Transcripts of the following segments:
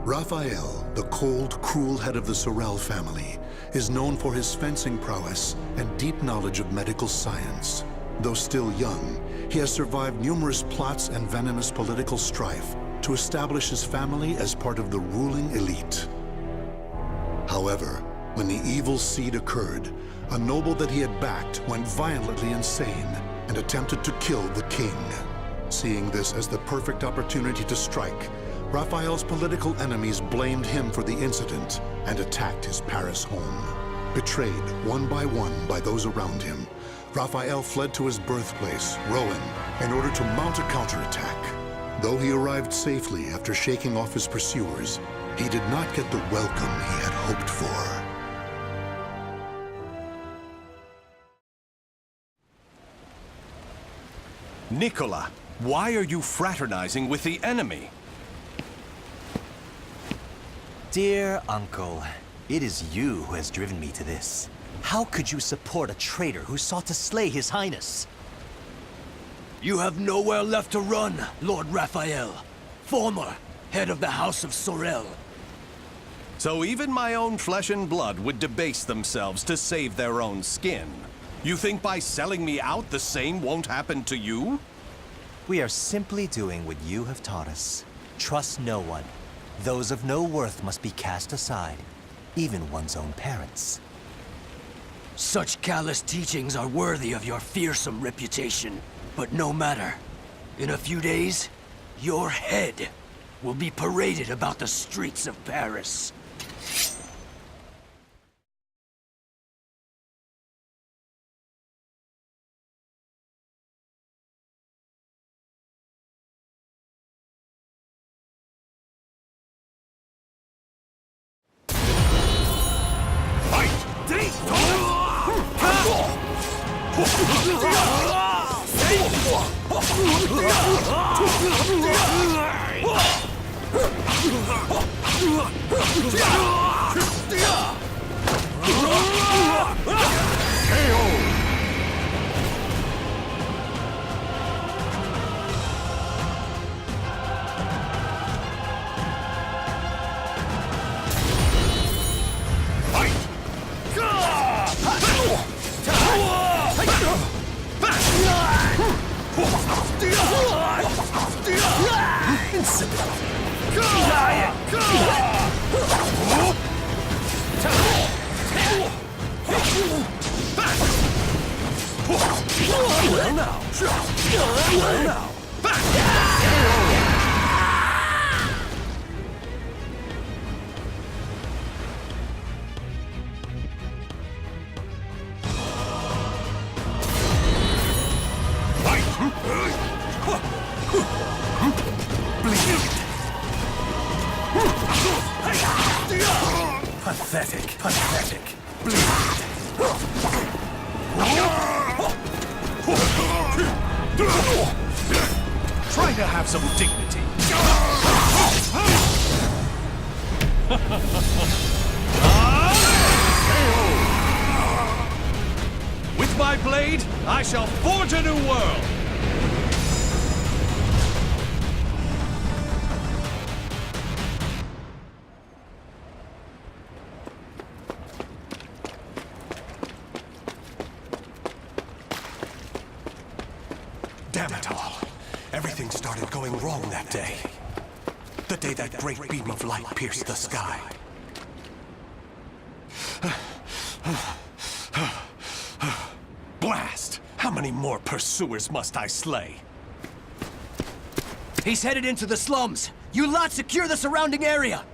Raphael, the cold, cruel head of the Sorel family, is known for his fencing prowess and deep knowledge of medical science. Though still young, he has survived numerous plots and venomous political strife to establish his family as part of the ruling elite. However, when the evil seed occurred, a noble that he had backed went violently insane and attempted to kill the king. Seeing this as the perfect opportunity to strike, Raphael's political enemies blamed him for the incident and attacked his Paris home. Betrayed one by those around him, Raphael fled to his birthplace, Rouen, in order to mount a counterattack. Though he arrived safely after shaking off his pursuers, he did not get the welcome he had hoped for. Nicola, why are you fraternizing with the enemy? Dear Uncle, it is you who has driven me to this. How could you support a traitor who sought to slay His Highness? You have nowhere left to run, Lord Raphael, former head of the House of Sorel. So even my own flesh and blood would debase themselves to save their own skin. You think by selling me out the same won't happen to you? We are simply doing what you have taught us. Trust no one. Those of no worth must be cast aside, even one's own parents. Such callous teachings are worthy of your fearsome reputation. But no matter. In a few days, your head will be paraded about the streets of Paris. Pathetic, pathetic. Bleed. Try to have some dignity. With my blade, I shall forge a new world. Damn it all. Everything started going wrong that day. The day that great beam of light pierced the sky. Blast! How many more pursuers must I slay? He's headed into the slums. You lot secure the surrounding area.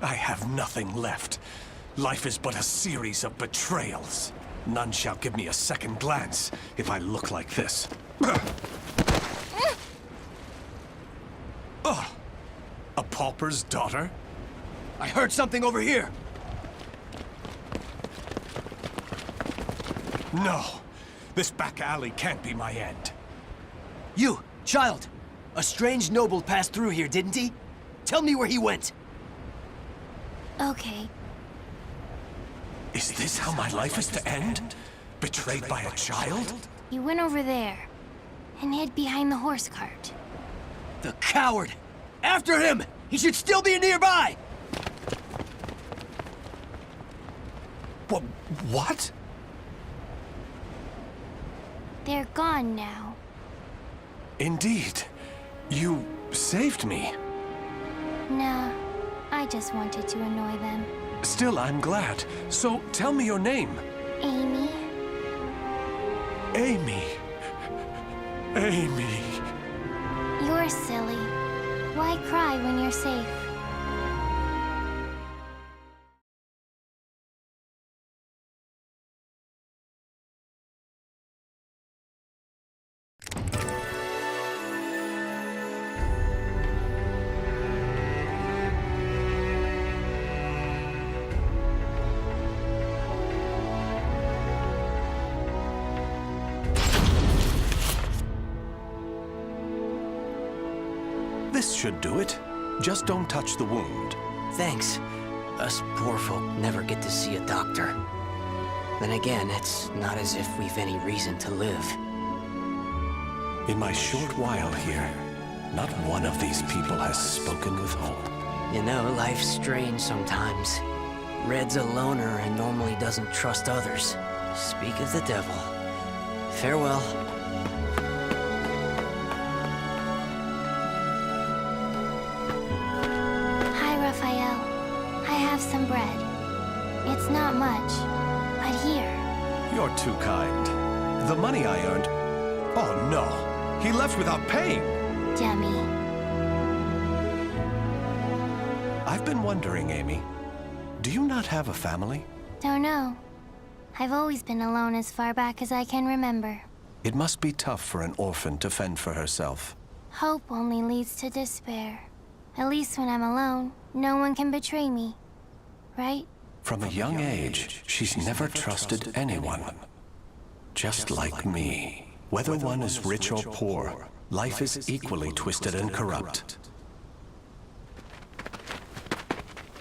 I have nothing left. Life is but a series of betrayals. None shall give me a second glance if I look like this. A pauper's daughter? I heard something over here. No. This back alley can't be my end. You, child. A strange noble passed through here, didn't he? Tell me where he went. Okay. Is this how my life is to end? Betrayed by a child? He went over there and hid behind the horse cart. The coward! After him! He should still be nearby! What? They're gone now. Indeed. You saved me. Nah, I just wanted to annoy them. Still, I'm glad. So, tell me your name. Amy? Amy. Amy. You're silly. Why cry when you're safe? This should do it. Just don't touch the wound. Thanks. Us poor folk never get to see a doctor. Then again, it's not as if we've any reason to live. In my short while here, not one of these people has spoken with hope. You know, life's strange sometimes. Red's a loner and normally doesn't trust others. Speak of the devil. Farewell. Hi, Raphael. I have some bread. It's not much, but here. You're too kind. The money I earned... Oh, no. He left without paying. Dummy. I've been wondering, Amy. Do you not have a family? Don't know. I've always been alone as far back as I can remember. It must be tough for an orphan to fend for herself. Hope only leads to despair. At least when I'm alone, no one can betray me. Right? From a young age, she's never trusted anyone. Just like me. Whether one is rich or poor, life is equally twisted and corrupt.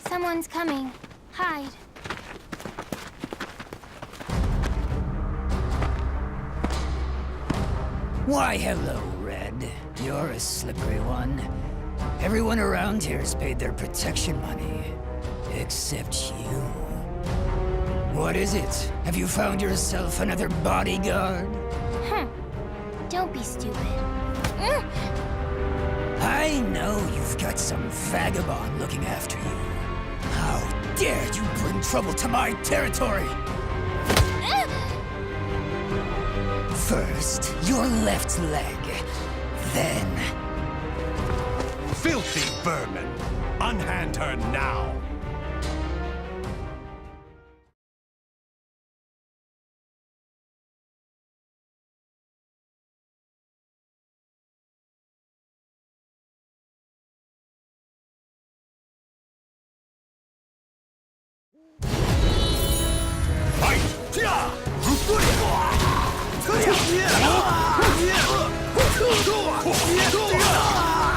Someone's coming. Hide. Why, hello, Red. You're a slippery one. Everyone around here's paid their protection money. Except you. What is it? Have you found yourself another bodyguard? Don't be stupid. I know you've got some vagabond looking after you. How dare you bring trouble to my territory? First, your left leg. Then... Filthy vermin! Unhand her now!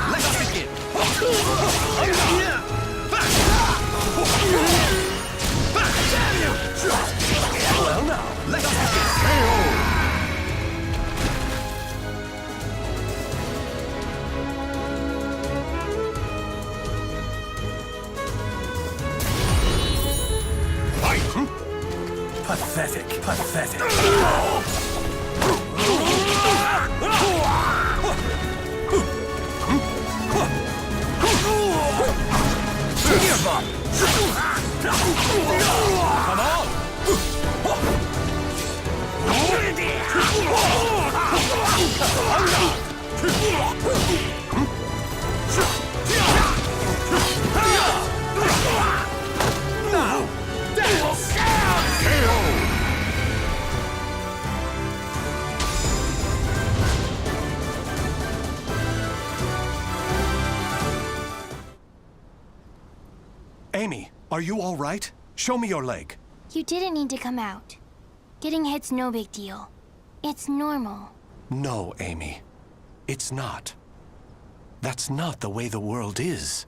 Let us begin! Well now, let us begin! Pathetic, pathetic. Come on! Now, dance! KO! Amy, are you all right? Show me your leg. You didn't need to come out. Getting hit's no big deal. It's normal. No, Amy. It's not. That's not the way the world is.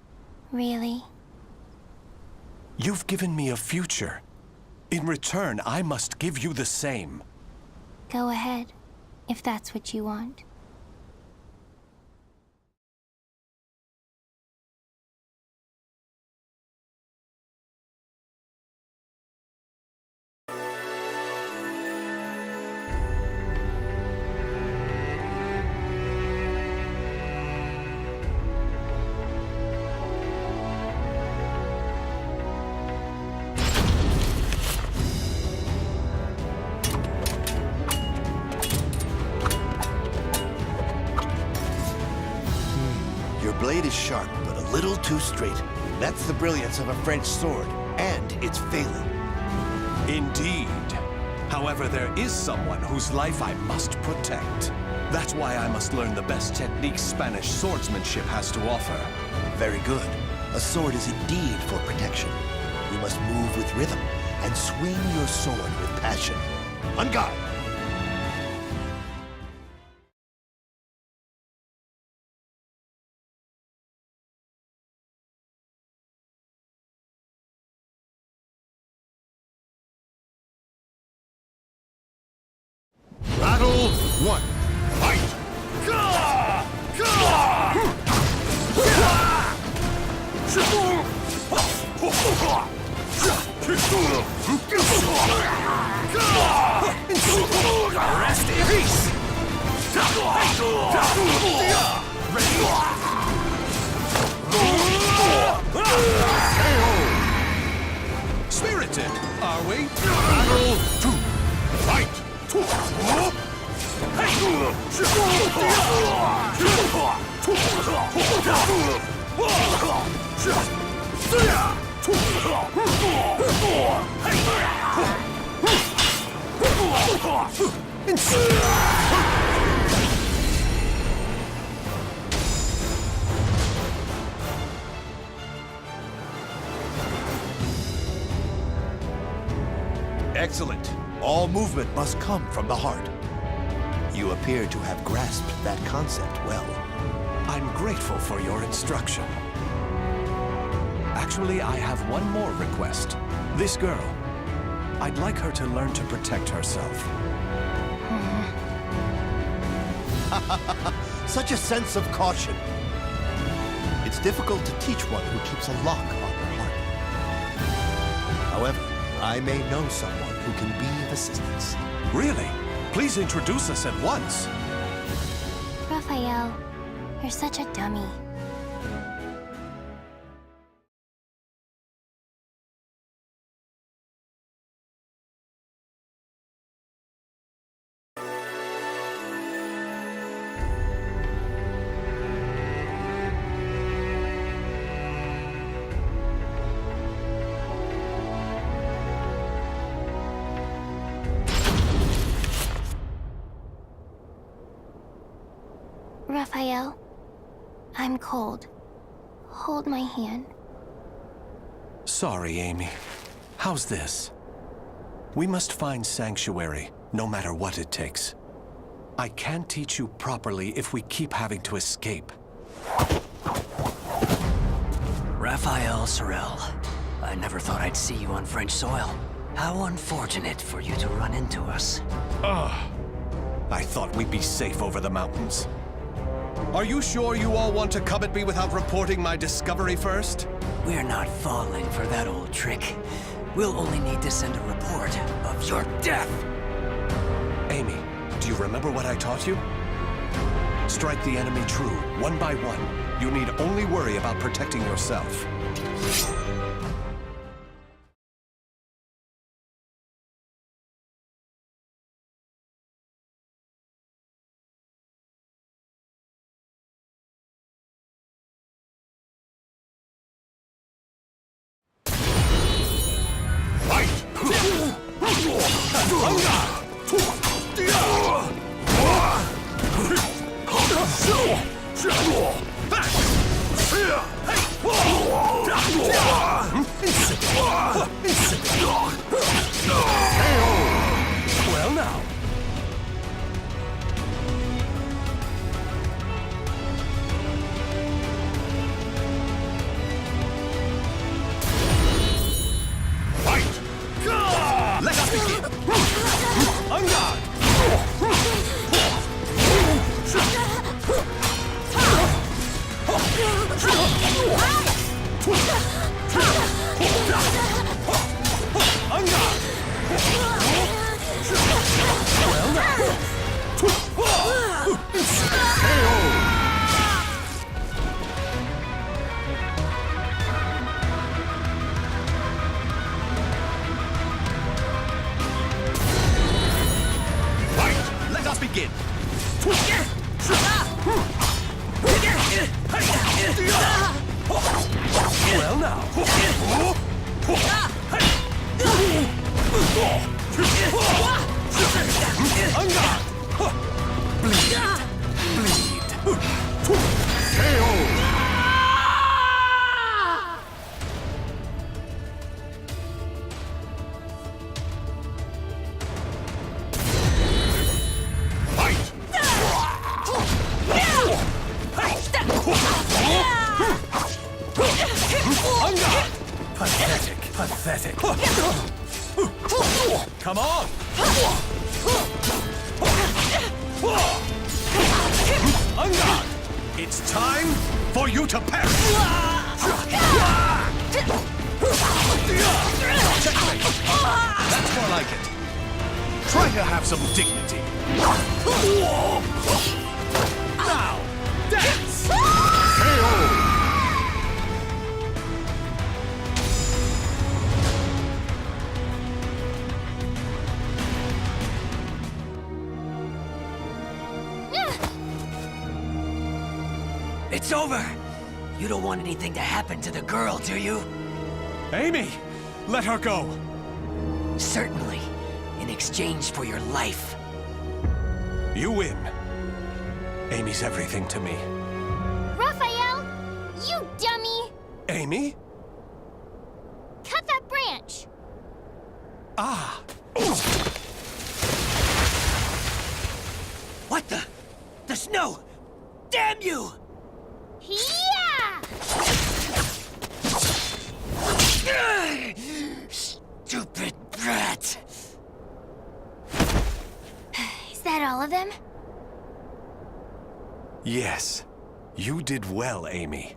Really? You've given me a future. In return, I must give you the same. Go ahead, if that's what you want. blade is sharp, but a little too straight. That's the brilliance of a French sword, and it's failing. Indeed. However, there is someone whose life I must protect. That's why I must learn the best techniques Spanish swordsmanship has to offer. Very good. A sword is indeed for protection. You must move with rhythm and swing your sword with passion. On guard! Battle 1. Fight! Rest in peace! Spirited, are we? Battle 2. Fight! Excellent. All movement must come from the heart. You appear to have grasped that concept well. I'm grateful for your instruction. Actually, I have one more request. This girl, I'd like her to learn to protect herself. Such a sense of caution. It's difficult to teach one who keeps a lock on her heart. However, I may know someone who can be of assistance. Really? Please introduce us at once. Raphael, you're such a dummy. Raphael, I'm cold. Hold my hand. Sorry, Amy. How's this? We must find sanctuary, no matter what it takes. I can't teach you properly if we keep having to escape. Raphael Sorel, I never thought I'd see you on French soil. How unfortunate for you to run into us. I thought we'd be safe over the mountains. Are you sure you all want to come at me without reporting my discovery first? We're not falling for that old trick. We'll only need to send a report of your death. Amy, do you remember what I taught you? Strike the enemy true, one by one. You need only worry about protecting yourself. Well now. Fight! Let us begin. On guard. On guard. Well now. Let us begin. now! On guard! Bleed! Bleed! KO! Pathetic! Pathetic! Come on! On guard! It's time for you to perish! Checkmate! That's more like it. Try to have some dignity. Now, dance! KO! It's over! You don't want anything to happen to the girl, do you? Amy! Let her go! Certainly. In exchange for your life. You win. Amy's everything to me. Raphael! You dummy! Amy? Cut that branch! Ah! What the? The snow! Damn you! Yeah! Stupid brat! Is that all of them? Yes. You did well, Amy.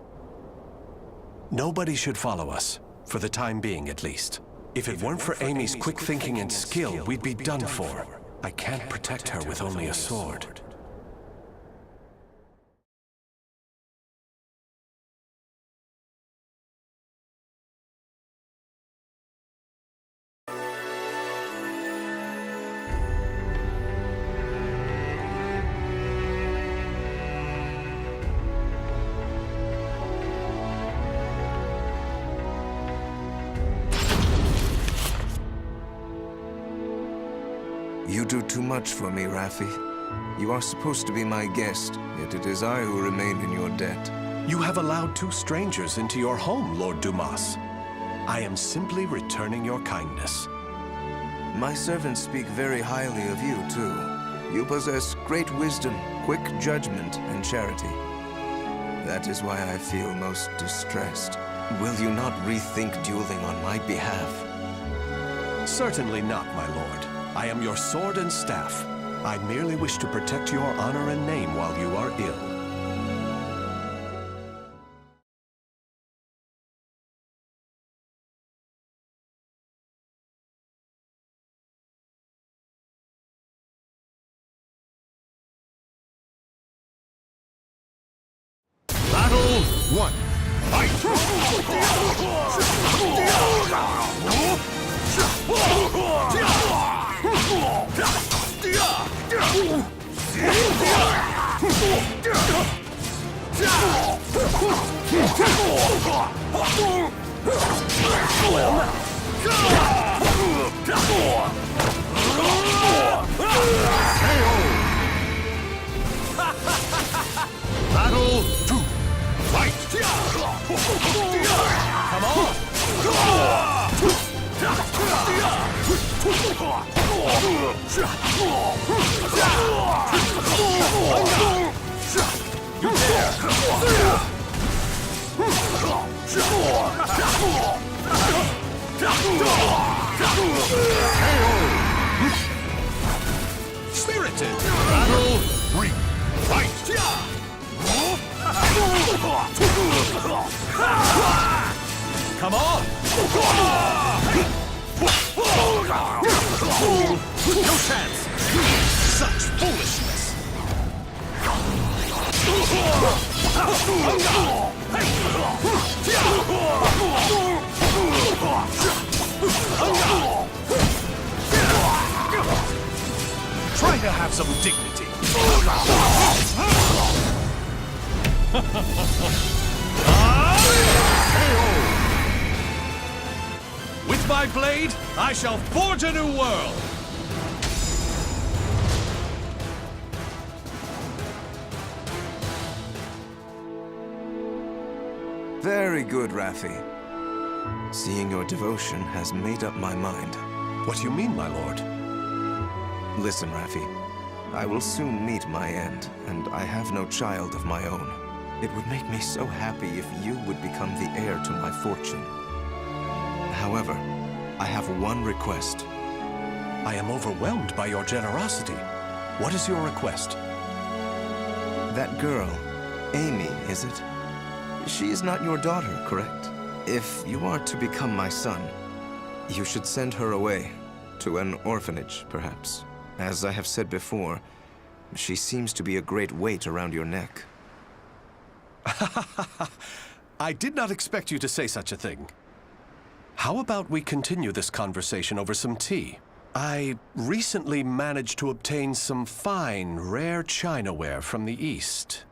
Nobody should follow us, for the time being at least. If it weren't for Amy's quick thinking and skill, we'd be done for. I can't protect her with only a sword. You do too much for me, Raffi. You are supposed to be my guest, yet it is I who remain in your debt. You have allowed two strangers into your home, Lord Dumas. I am simply returning your kindness. My servants speak very highly of you, too. You possess great wisdom, quick judgment, and charity. That is why I feel most distressed. Will you not rethink dueling on my behalf? Certainly not, my lord. I am your sword and staff. I merely wish to protect your honor and name while you are ill. Battle 1. Fight! Battle 2. Fight! Come on! You dare! Spirited! Battle 3. Fight! Come on! No chance! Such foolishness! Try to have some dignity. my blade, I shall forge a new world! Very good, Raphi. Seeing your devotion has made up my mind. What do you mean, my lord? Listen, Raphi. I will soon meet my end, and I have no child of my own. It would make me so happy if you would become the heir to my fortune. However, I have one request. I am overwhelmed by your generosity. What is your request? That girl, Amy, is it? She is not your daughter, correct? If you are to become my son, you should send her away, to an orphanage, perhaps. As I have said before, she seems to be a great weight around your neck. I did not expect you to say such a thing. How about we continue this conversation over some tea? I recently managed to obtain some fine, rare chinaware from the East.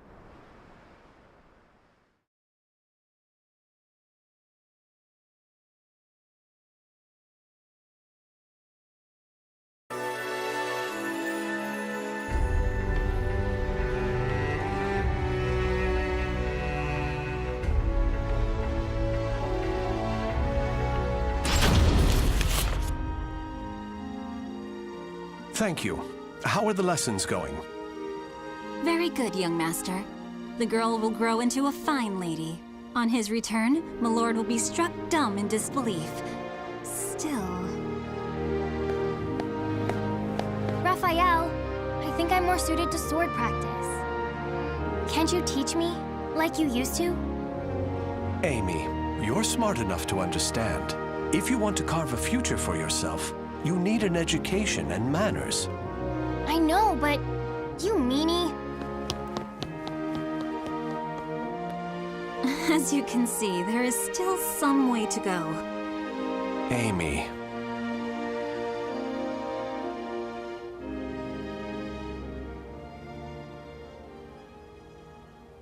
Thank you. How are the lessons going? Very good, young master. The girl will grow into a fine lady. On his return, my lord will be struck dumb in disbelief. Still... Raphael, I think I'm more suited to sword practice. Can't you teach me, like you used to? Amy, you're smart enough to understand. If you want to carve a future for yourself, you need an education and manners. I know, but you meanie. As you can see, there is still some way to go. Amy.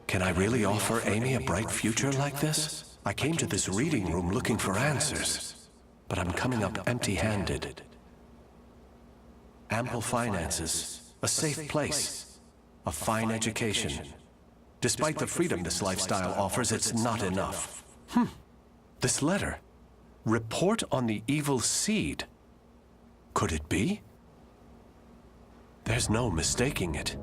Can I really offer Amy a bright future like this? I came to this reading room looking for answers, but I'm coming up empty-handed. Ample finances, a safe place, a fine education. Despite the freedom this lifestyle offers, it's not enough. This letter. Report on the evil seed. Could it be? There's no mistaking it.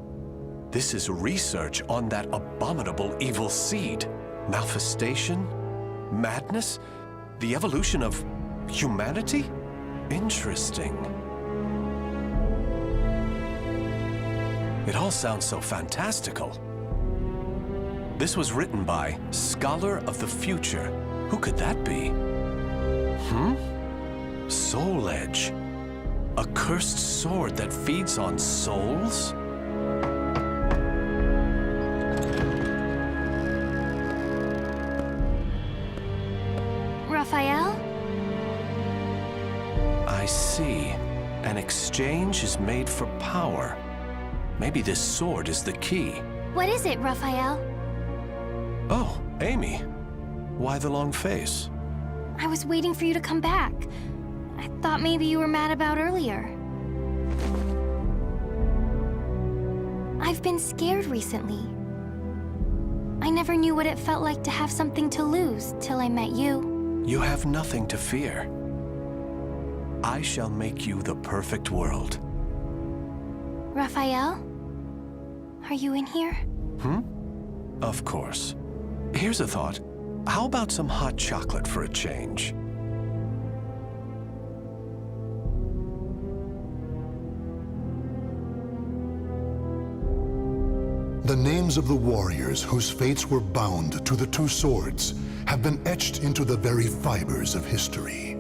This is research on that abominable evil seed. Malfestation? Madness? The evolution of humanity? Interesting. It all sounds so fantastical. This was written by Scholar of the Future. Who could that be? Soul Edge. A cursed sword that feeds on souls? Raphael? I see. An exchange is made for power. Maybe this sword is the key. What is it, Raphael? Oh, Amy. Why the long face? I was waiting for you to come back. I thought maybe you were mad about earlier. I've been scared recently. I never knew what it felt like to have something to lose till I met you. You have nothing to fear. I shall make you the perfect world. Raphael? Are you in here? Of course. Here's a thought. How about some hot chocolate for a change? The names of the warriors whose fates were bound to the two swords have been etched into the very fibers of history.